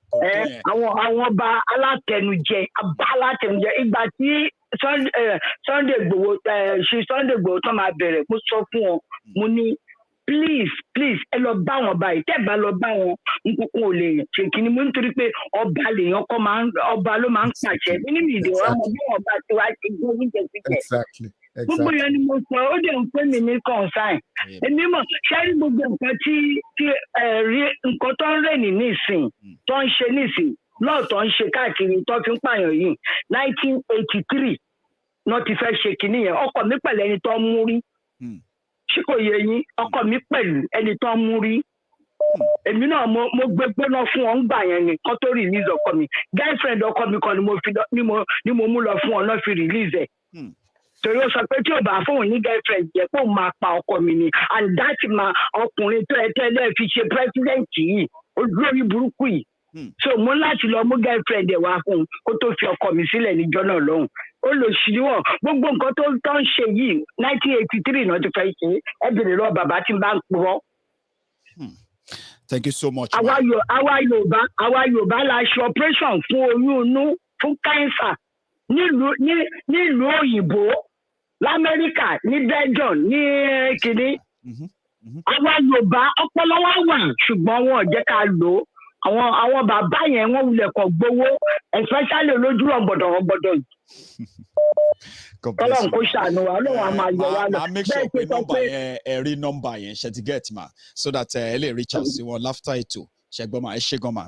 Àwọn ọba alátẹnujẹ ìgbà tí Sunday Igboho tó máa bẹ̀rẹ̀ mo sọ fún wọn mo ní please ẹ lọ bá wọn báyìí tẹ́ bá lọ bá wọn nkókó ò lè ṣe kí ni mo nítorí pé ọba lèèyàn kọ́ ọba ló máa ń pàṣẹ nínú ìdè wọn mo bí wọn bá ti wá ṣe gbé oúnjẹ títẹ gbogbo yẹn ni mo sọ ó dẹ̀ ń pè mí ní consign èmi mọ̀ ṣẹ́rí gbogbo nǹkan tí rí nǹkan tó ń rẹ̀ ní nísìn tó ń ṣe nísìn náà tó ń ṣe káàkiri tó fi ń pààyàn yìí 1983 náà ti fẹ́ ṣe kínní yẹn ọkọ mi pẹ̀lú ẹni tó ń mú rí ṣé kò yẹ yín ọkọ mi pẹ̀lú ẹni tó ń mú rí èmi náà mo gbé gbóná fún ọ ń gbà yẹn ni kó tó release ọkọ mi girlfriend ọkọ mi kan ni mo mú lọ fún ọ náà fi release ẹ torí ó sọ pé tí ò bá fóun ní girlfriend jẹ kó máa pa ọkọ mi ni and that ma ọkùnrin tó ẹ tẹ́lẹ̀ fi ṣe president yìí olórí burúkú yìí so mo láti lọ mú girlfriend ẹ wá fún un kó tó fi ọkọ mi sílẹ̀ níjọ́ náà lọ́hùn ó lọ sí wọn gbogbo nǹkan tó ń ṣe yìí 1983 náà ti fẹ́ ṣe ẹ bèrè lọ bàbá tí n bá ń purọ́. Thank you so much. àwa Yorùbá la ṣe operation fún oyún inú fún cancer nílùú òyìnbó l'Amẹ́ríkà ní Belgium ní kìnní. àwa Yorùbá ọpọlọ wa wà ṣùgbọ́n wọn ò jẹ́ ká lò ó àwọn bàbá yẹn wọ́n wulẹ̀ kọ̀ gbowó especially olójú ọ̀gbọ̀dọ̀ yìí. Ọlọ́run kò ṣàánú wa Ọlọ́run a máa yọ wa lọ. I'll make sure pé nọ́mbà yẹn ẹ rí nọ́mbà yẹn ṣe ti get ma so that ẹ lè reach out sí wọn after ètò ṣe gbọ́ ma ẹ ṣe gan ma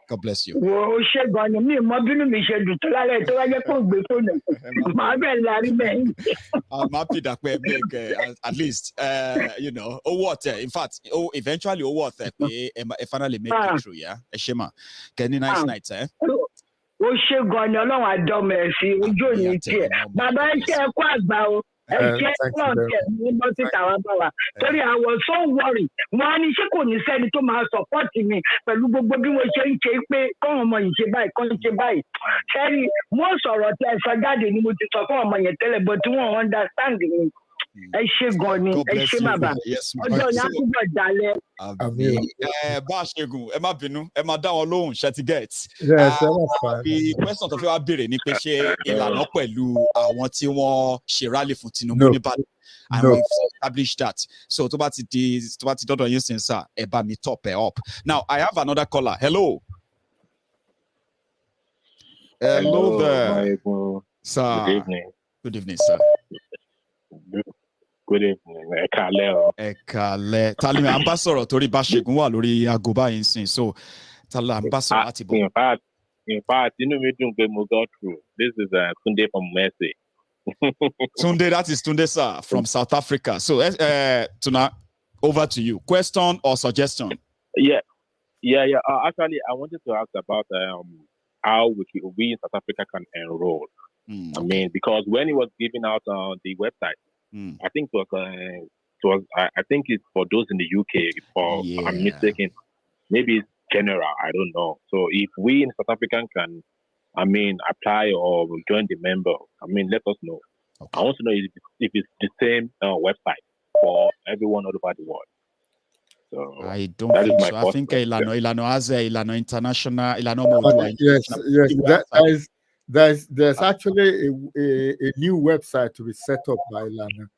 God bless you. Wo ṣe gan ni mi mọ bínú mi ṣe dùn tó lálẹ́ tó wáyé kó gbé fóònù màá bẹ̀ lárí bẹ́ẹ̀. I'm happy that we make at least owó ọ̀tẹ̀ in fact eventually owó ọ̀tẹ̀ pé ẹ finally make it through ẹ ṣe ma kẹ́ni nice night ẹ. Ó ṣe gan ni Ọlọ́run àdọ́mọ ẹ̀ sí ojú òní tiẹ̀ bàbá ẹ ṣe ẹ̀kọ́ àgbà o ẹ ṣe náà tẹ̀ ní bọ́sítà wa bá wa torí I was so worried wọn á ní ṣé kò ní sẹ́ni tó máa support mi pẹ̀lú gbogbo bí mo ṣe ń ṣe pé kọ́wọn ọmọ yìí ṣe báyìí kọ́ ṣe báyìí ṣẹ́rí wọ́n sọ̀rọ̀ tí ẹ sọ jáde ni mo ti sọ fún ọmọ yẹn tẹ́lẹ̀ but wọ́n understand mi ẹ ṣe gan ni ẹ ṣe bàbá ọjọ́ ní àkúbọ̀ jalè. Bá a ṣẹ́gun ẹ má bínú ẹ má dá wọn lóhùn ṣe ti get. The question tó fẹ́ wá béèrè ni pé ṣé Ìlànà pẹ̀lú àwọn tí wọ́n ṣe rally fún Tinubu níbàdàn and we've established that so tó bá ti dọ́dọ̀ yín sin sá ẹ bá mi top ẹ up. Now I have another caller. Hello there sir. Good evening sir. Good evening. Ẹ káalẹ́ o. Ẹ káalẹ́. Tali mi à ń bá sọ̀rọ̀ torí Báṣẹ́gun wà lórí aago báyìí nsìn so tali à ń bá sọ̀rọ̀ láti bọ̀. In fact, inú mi dùn pé mo go through. This is Tunde from Mercy. Tunde, that is Tunde, sir, from South Africa. So, Tuna, over to you. Question or suggestion? Yeah. Actually, I wanted to ask about how we in South Africa can enroll. I mean, because when it was giving out on the website, I think I think it's for those in the UK. I'm mistaken. Maybe it's general. I don't know. So if we in South Africa can, I mean, apply or join the member, I mean, let us know. I want to know if it's the same website for everyone all over the world. So I don't think so. I think Ilana has Ilana International, Ilana Oduduwa. Yes, there's actually a new website to be set up by Ilana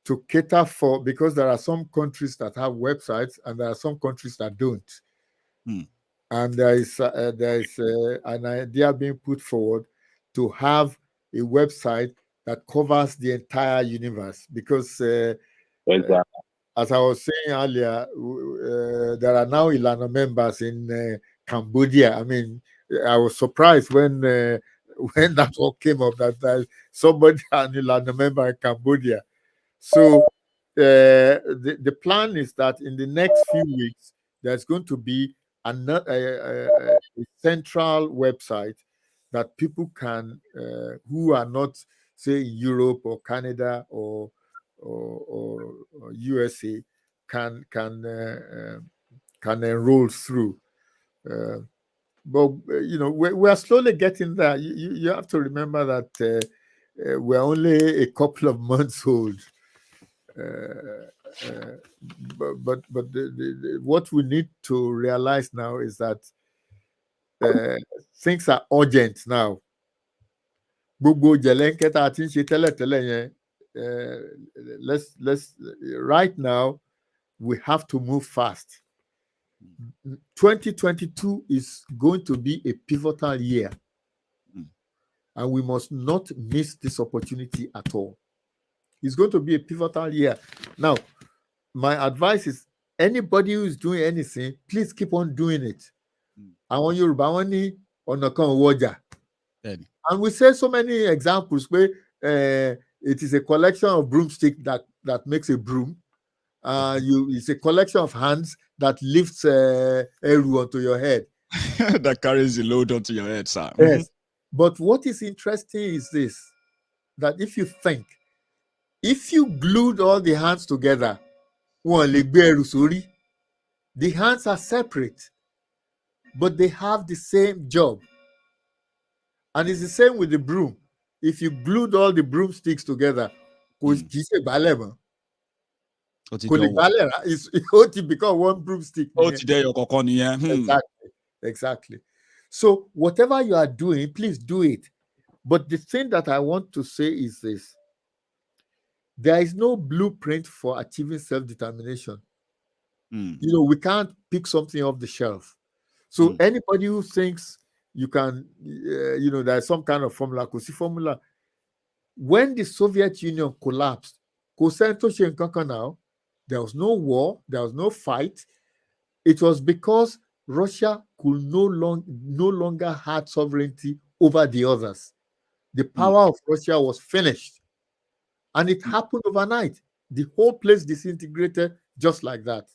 to cater for, because there are some countries that have websites and there are some countries that don't. And there is an idea being put forward to have a website that covers the entire universe, because as I was saying earlier, there are now Ilana members in Cambodia. I mean, I was surprised when that all came up, that somebody an Ilana member in Cambodia. So the plan is that in the next few weeks, there's going to be a central website that people can, who are not, say, in Europe or Canada or USA, can enroll through. But we are slowly getting there. You have to remember that we're only a couple of months old. But what we need to realize now is that things are urgent now. Let's right now we have to move fast. 2022 is going to be a pivotal year, and we must not miss this opportunity at all. It's going to be a pivotal year. Now, my advice is, anybody who is doing anything, please keep on doing it. I want Yoruba money on the waja. And we say so many examples where it is a collection of broomstick that makes a broom. It's a collection of hands that lifts Eru onto your head. That carries the load onto your head, sir. Yes. But what is interesting is this, that if you think, if you glued all the hands together, the hands are separate, but they have the same job. And it's the same with the broom. If you glued all the broomsticks together, it become one broomstick. Exactly. So whatever you are doing, please do it. But the thing that I want to say is this: there is no blueprint for achieving self-determination. We can't pick something off the shelf. So anybody who thinks you can, there's some kind of formula. When the Soviet Union collapsed, there was no war, there was no fight. It was because Russia could no longer had sovereignty over the others. The power of Russia was finished. And it happened overnight. The whole place disintegrated just like that.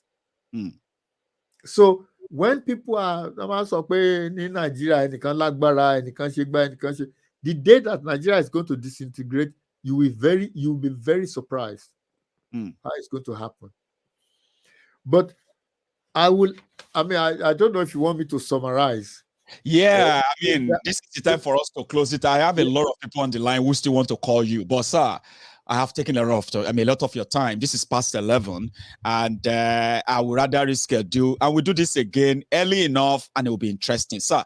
So when people are in Nigeria, the day that Nigeria is going to disintegrate, you'll be very surprised how it's going to happen. But I don't know if you want me to summarize. Yeah, I mean, this is the time for us to close it. I have a lot of people on the line who still want to call you, but sir, I have taken a lot of your time. This is past 11, and I would rather reschedule, and we'll do this again early enough, and it will be interesting. Sir,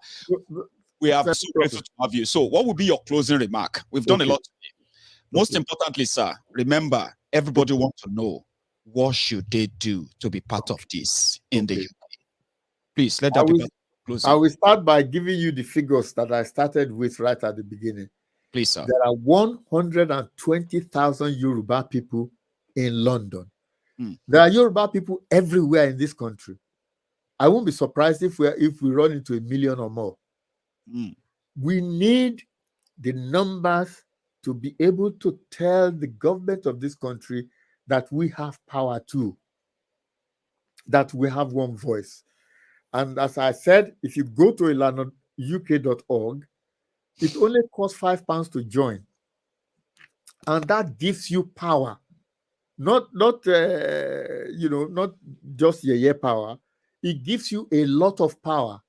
we are so grateful to have you. So what will be your closing remark? We've done a lot today. Most importantly, sir, remember, everybody wants to know, what should they do to be part of this in the UK? Please, let that be closing. I will start by giving you the figures that I started with right at the beginning. Please, sir. There are 120,000 Yoruba people in London. There are Yoruba people everywhere in this country. I won't be surprised if we run into 1 million or more. We need the numbers to be able to tell the government of this country that we have power too, that we have one voice. And as I said, if you go to ilanauk.org, it only costs £5 to join. And that gives you power. Not just your power. It gives you a lot of power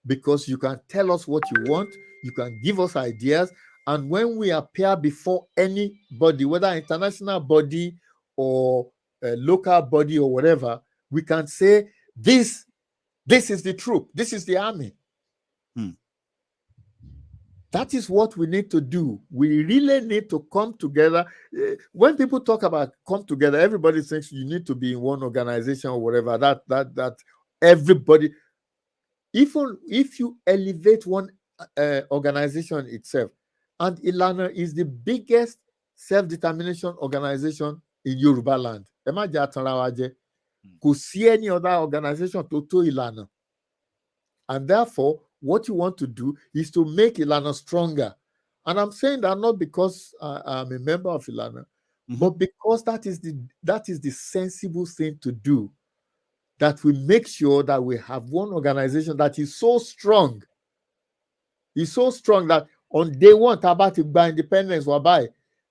because you can tell us what you want, you can give us ideas, and when we appear before anybody, whether international body or a local body or whatever, we can say this is the troop, this is the army. That is what we need to do. We really need to come together. When people talk about come together, everybody thinks you need to be in one organization or whatever. That everybody, even if you elevate one organization itself, and Ilana is the biggest self-determination organization in Yoruba land. Kò sí any other organization to Ilana. And therefore, what you want to do is to make Ilana stronger. And I'm saying that not because I'm a member of Ilana, but because that is the sensible thing to do. That we make sure that we have one organization that is so strong. It's so strong that on day one, Tabati by independence, by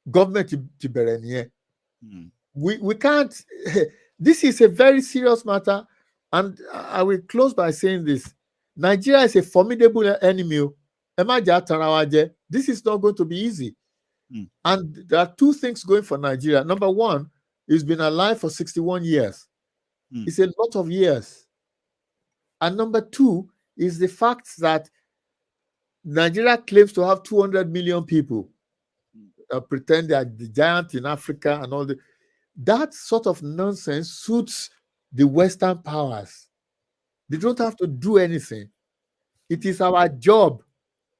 government to Berenier. We can't. This is a very serious matter. And I will close by saying this. Nigeria is a formidable enemy. This is not going to be easy. And there are two things going for Nigeria. Number one, it's been alive for 61 years. It's a lot of years. And number two is the fact that Nigeria claims to have 200 million people. Pretend they are the giant in Africa and all that. That sort of nonsense suits the Western powers. They don't have to do anything. It is our job,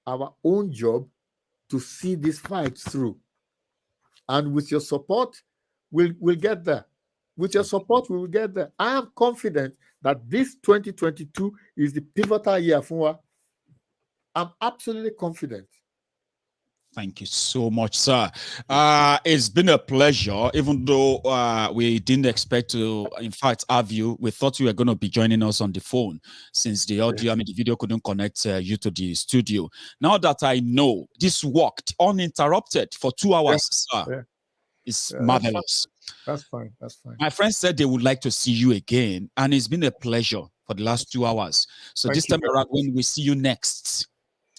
our own job, to see this fight through. And with your support, we'll get there. With your support, we will get there. I am confident that this 2022 is the pivotal year for. I'm absolutely confident. Thank you so much, sir. It's been a pleasure, even though we didn't expect to, in fact, have you. We thought you were going to be joining us on the phone since the audio, the video couldn't connect you to the studio. Now that I know this worked uninterrupted for 2 hours, sir, it's marvelous. That's fine. My friends said they would like to see you again, and it's been a pleasure for the last 2 hours. So this time around, when we see you next,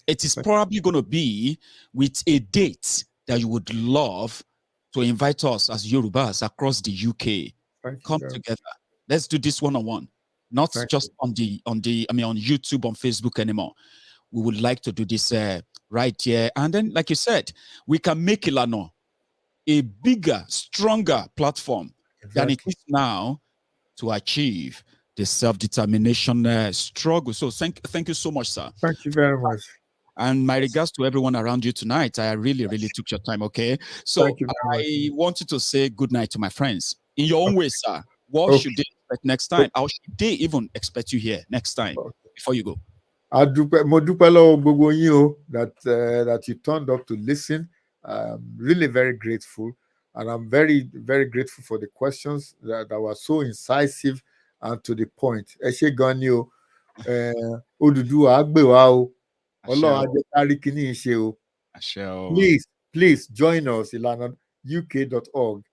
it is probably going to be with a date that you would love to invite us as Yorubas across the UK. Come together. Let's do this one-on-one, not just on YouTube, on Facebook anymore. We would like to do this right here. And then, like you said, we can make Ilana a bigger, stronger platform than it is now to achieve the self-determination struggle. So thank you so much, sir. Thank you very much. And my regards to everyone around you tonight. I really took your time, okay? So I wanted to say good night to my friends. In your own way, sir, what should they expect next time? How should they even expect you here next time before you go? That you turned up to listen. I'm really very grateful. And I'm very, very grateful for the questions that were so incisive and to the point. Oduduwa agbewa. Please join us, ilanauk.org.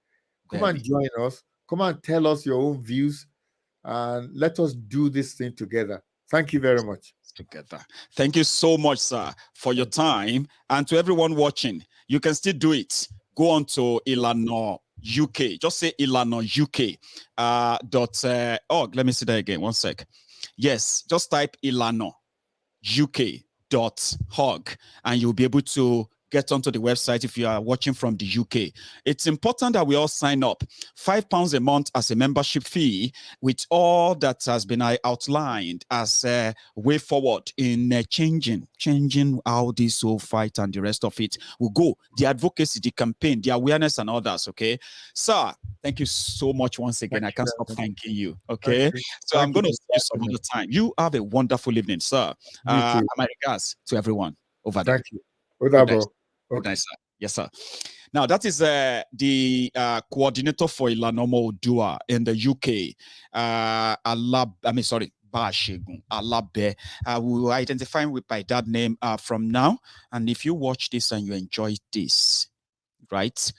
Come and join us. Come and tell us your own views and let us do this thing together. Thank you very much. Together. Thank you so much, sir, for your time. And to everyone watching, you can still do it. Go on to Ilana UK. Just say Ilana UK .org. Let me see that again. One sec. Yes, just type Ilana UK.org and you'll be able to get onto the website if you are watching from the UK. It's important that we all sign up. £5 a month as a membership fee with all that has been outlined as a way forward in changing how this whole fight and the rest of it will go. The advocacy, the campaign, the awareness and others, okay? Sir, thank you so much once again. I can't stop thanking you, okay? So I'm going to see you some other time. You have a wonderful evening, sir. My regards to everyone over there. Thank you. Odabo. Okay. Nice, sir. Yes, sir. Now, that is the coordinator for Ilana Oduduwa in the UK. Bashegun Alabe. We will identify him by that name from now. And if you watch this and you enjoy this, right,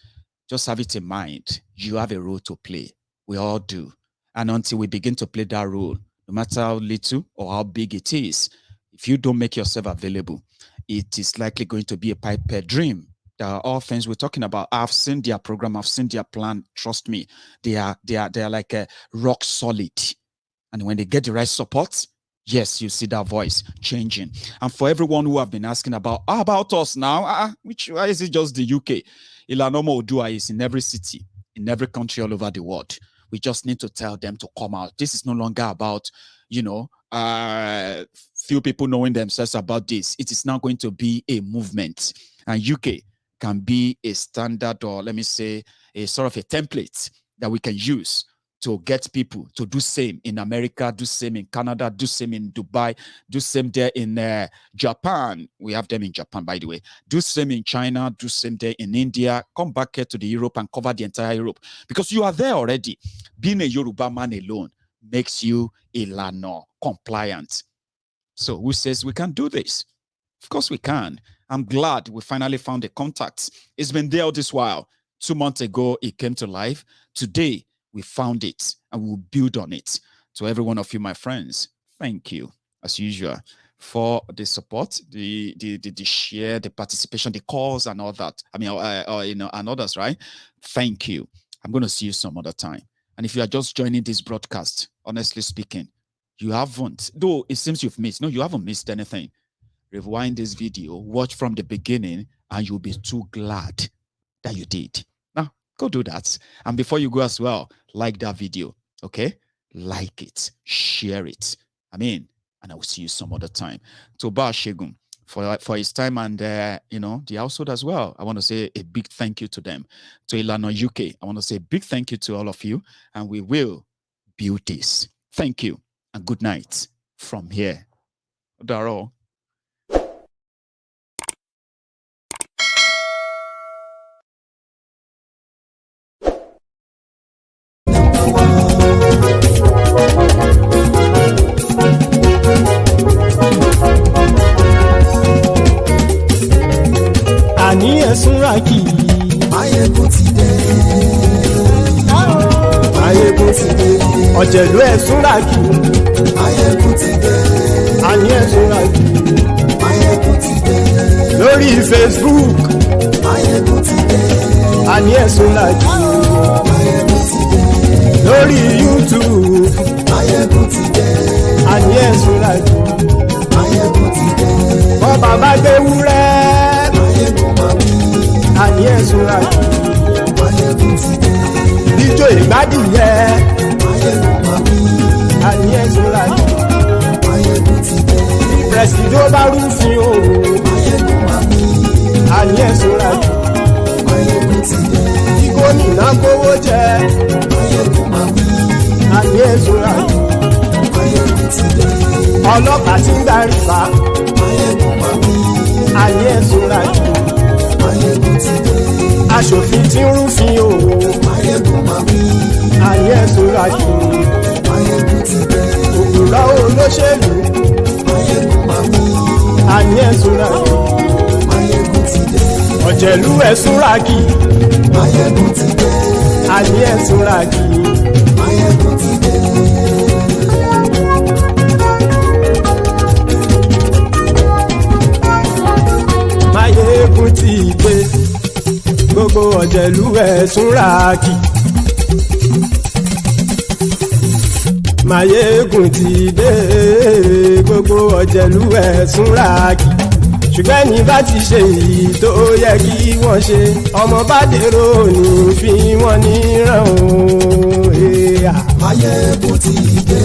just have it in mind. You have a role to play. We all do. And until we begin to play that role, no matter how little or how big it is, if you don't make yourself available, it is likely going to be a pipe dream. There are all things we're talking about. I've seen their program. I've seen their plan. Trust me, they are like a rock solid. And when they get the right support, yes, you see that voice changing. And for everyone who have been asking about, how about us now? Why is it just the UK? Ilana Oduduwa is in every city, in every country all over the world. We just need to tell them to come out. This is no longer about, few people knowing themselves about this. It is now going to be a movement. And UK can be a standard, or let me say, a sort of a template that we can use to get people to do same in America, do same in Canada, do same in Dubai, do same there in Japan. We have them in Japan, by the way. Do same in China, do same there in India. Come back here to the Europe and cover the entire Europe. Because you are there already. Being a Yoruba man alone makes you Ilana compliant. So who says we can do this? Of course we can. I'm glad we finally found a contact. It's been there all this while. 2 months ago, it came to life. Today, we found it and we'll build on it. To every one of you, my friends, thank you, as usual, for the support, the share, the participation, the calls and all that. And others, right? Thank you. I'm going to see you some other time. And if you are just joining this broadcast, honestly speaking, you haven't, though it seems you've missed. No, you haven't missed anything. Rewind this video, watch from the beginning, and you'll be too glad that you did. Now, go do that. And before you go as well, like that video, okay? Like it, share it. And I will see you some other time. To Bashegun for his time and, the household as well. I want to say a big thank you to them. To Ilana UK, I want to say a big thank you to all of you, and we will build this. Thank you, and good night from here. Daro. Àní ẹ̀sùnra kì í. Máyégún ti dé. Máyégún ti dé. Ọ̀jẹ̀lú ẹ̀sùnra kì í. Máyégún ti dé. Àní ẹ̀sùnra kì í. Máyégún ti dé. Lórí Facebook. Máyégún ti dé. Àní ẹ̀sùnra kì í. Máyégún ti dé. Lórí YouTube. Máyégún ti dé. Àní ẹ̀sùnra kì í. Máyégún ti dé. Bọ́ bàbá gbé wúrẹ́. Àní ẹ̀sùnra kì í. Ijó ìgbádìyẹ. Àní ẹ̀sùnra kì í. Pẹ̀sìdó bá rúfin o. Àní ẹ̀sùnra kì í. Gómìnà kówó jẹ. Àní ẹ̀sùnra kì í. Ọlọ́pàá tí ń darí bá. Àní ẹ̀sùnra kì í. Aṣòfin tí ń rúfin o. Àní ẹ̀sùnra kì í. Òpùrọ́ olóṣèlú. Àní ẹ̀sùnra kì í. Ọ̀jẹ̀lú ẹ̀sùnra kì í. Àní ẹ̀sùnra kì í. Máyégún ti dé. Gbogbo ọ̀jẹ̀lú ẹ̀sùnra kì í. Máyégún ti dé. Gbogbo ọ̀jẹ̀lú ẹ̀sùnra kì í. Ṣùgbọ́n ní bá ti ṣe èyí tó yẹ kí wọ́n ṣe, ọmọ bá dèrò ní fi wọ́n níran o. Máyégún ti dé.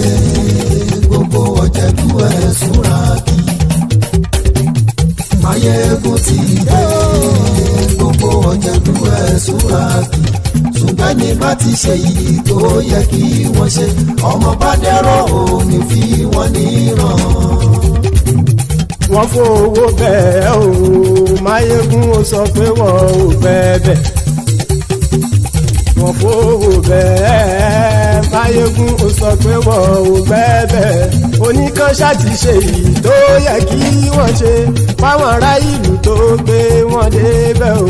Gbogbo ọ̀jẹ̀lú ẹ̀sùnra kì í. Máyégún ti dé. Gbogbo ọ̀jẹ̀lú ẹ̀sùnra kì í. Ṣùgbọ́n ní bá ti ṣe èyí tó yẹ kí wọ́n ṣe, ọmọ bá dèrò ní fi wọ́n níran. wọ́n fowó bẹ́ẹ̀ o Máyégún ó sọ pé wọ́n ò bẹ́ẹ̀ wọ́n fowó bẹ́ẹ̀ Máyégún ó sọ pé wọ́n ò bẹ́ẹ̀ oníkan ṣáàtì ṣe èyí tó yẹ kí wọ́n ṣe fáwọn ará ìlú tó gbé wọn débẹ̀ o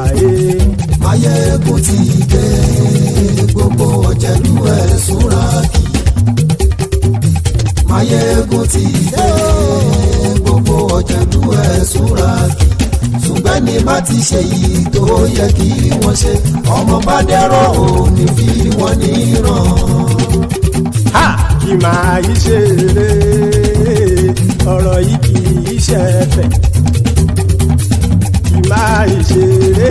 àyè. Máyégún ti dé gbogbo ọ̀jẹ̀lú ẹ̀ súnra kì. Máyégún ti dé gbogbo ọ̀jẹ̀lú ẹ̀ súnra kì. ṣùgbọ́n ní bá ti ṣe yìí tó yẹ kí wọ́n ṣe ọmọ bá dẹ́rọ̀ ò ní fi wọ́n níran. Ha! Kì máa yí ṣe eré ọ̀rọ̀ yìí kì í ṣe ẹ̀fẹ̀. Kì máa yí ṣe eré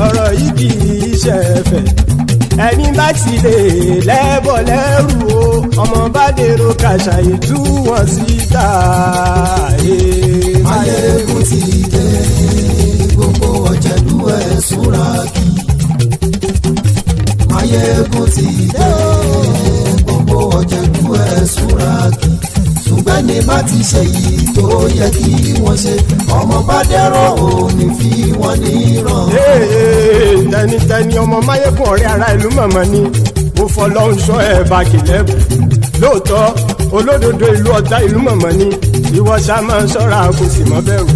ọ̀rọ̀ yìí kì í ṣe ẹ̀fẹ̀. Ẹni bá ti lè lẹ́bọ̀ lẹ́rù o ọmọ bá dèrò kàṣàyè tú wọn síta. Máyégún ti dé gbogbo ọ̀jẹ̀lú ẹ̀ súnra kì. Máyégún ti dé gbogbo ọ̀jẹ̀lú ẹ̀ súnra kì. ṣùgbọ́n ní bá ti ṣe yìí tó yẹ kí wọ́n ṣe ọmọ bá dẹ́rọ̀ ò ní fi wọ́n níran. Tẹnitẹni ọmọ Máyégún ọ̀rẹ́ ara ìlú mọ̀mọ́ ni mo fọlọ́run sọ ẹ̀ bá kìlẹ́bù lóòótọ́ olódodo ìlú ọ̀tá ìlú mọ̀mọ́ ni ìwọ ṣá máa ń ṣọ́ra kò sì mọ́ bẹ̀rù